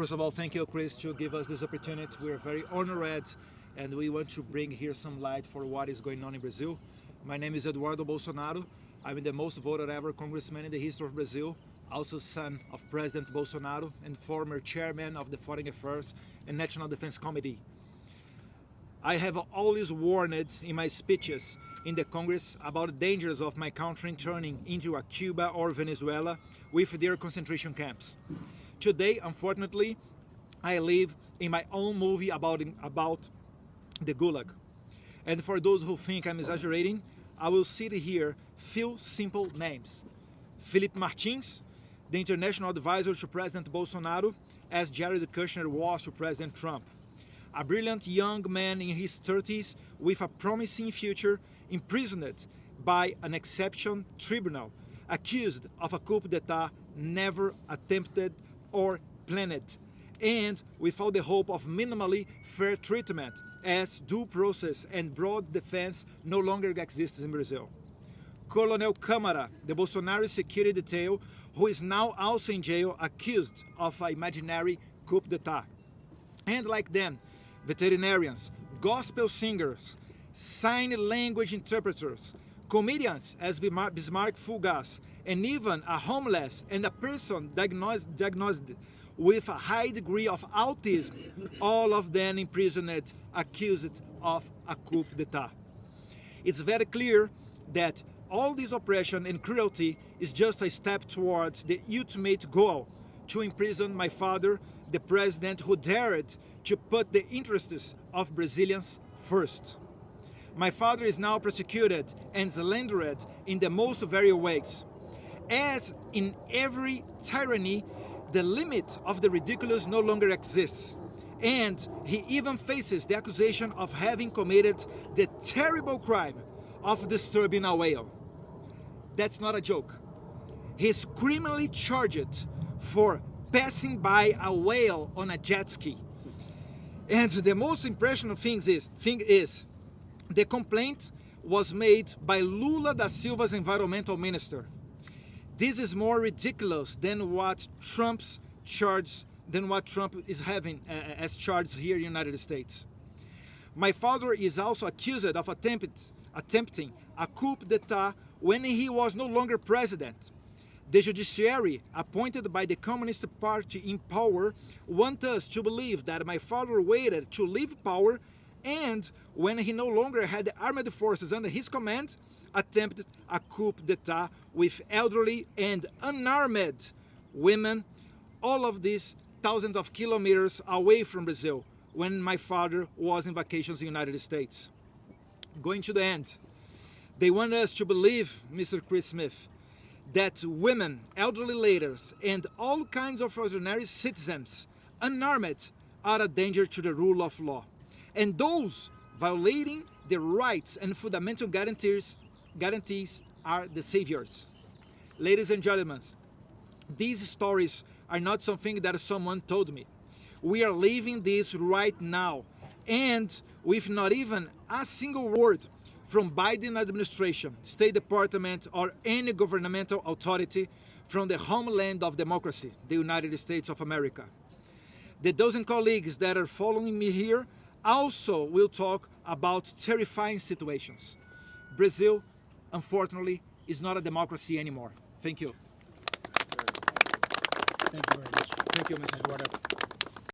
First of all, thank you, Chris, to give us this opportunity. We are very honored, and we want to bring here some light for what is going on in Brazil. My name is Eduardo Bolsonaro. I'm the most voted ever congressman in the history of Brazil, also son of President Bolsonaro and former chairman of the Foreign Affairs and National Defense Committee. I have always warned in my speeches in the Congress about the dangers of my country turning into a Cuba or Venezuela with their concentration camps. Today, unfortunately, I live in my own movie about the Gulag. And for those who think I'm exaggerating, I will cite here few simple names. Felipe Martins, the international advisor to President Bolsonaro, as Jared Kushner was to President Trump. A brilliant young man in his 30s with a promising future, imprisoned by an exception tribunal, accused of a coup d'etat never attempted or planned, and without the hope of minimally fair treatment, as due process and broad defense no longer exists in Brazil. Colonel Câmara, the Bolsonaro security detail, who is now also in jail accused of an imaginary coup d'etat. And like them, veterinarians, gospel singers, sign language interpreters, comedians as Bismarck Fugas, and even a homeless and a person diagnosed with a high degree of autism, all of them imprisoned, accused of a coup d'etat. It's very clear that all this oppression and cruelty is just a step towards the ultimate goal, to imprison my father, the president who dared to put the interests of Brazilians first. My father is now prosecuted and slandered in the most various ways. As in every tyranny, the limit of the ridiculous no longer exists, and he even faces the accusation of having committed the terrible crime of disturbing a whale. That's not a joke. He's criminally charged for passing by a whale on a jet ski. And the most impressionable thing is the complaint was made by Lula da Silva's environmental minister. This is more ridiculous than what Trump is having as charged here in the United States. My father is also accused of attempting a coup d'etat when he was no longer president. The judiciary, appointed by the Communist Party in power, want us to believe that my father waited to leave power, and when he no longer had the armed forces under his command, attempted a coup d'etat with elderly and unarmed women, all of these thousands of kilometers away from Brazil, when my father was in vacations in the United States. Going to the end, they want us to believe, Mr. Chris Smith, that women, elderly ladies, and all kinds of ordinary citizens, unarmed, are a danger to the rule of law. And those violating the rights and fundamental guarantees are the saviors. Ladies and gentlemen, these stories are not something that someone told me. We are living this right now, and with not even a single word from Biden administration, State Department, or any governmental authority from the homeland of democracy, the United States of America. The dozen colleagues that are following me here also will talk about terrifying situations. Brazil, unfortunately, is not a democracy anymore. Thank you. Thank you very much. Thank you, Mr. Eduardo.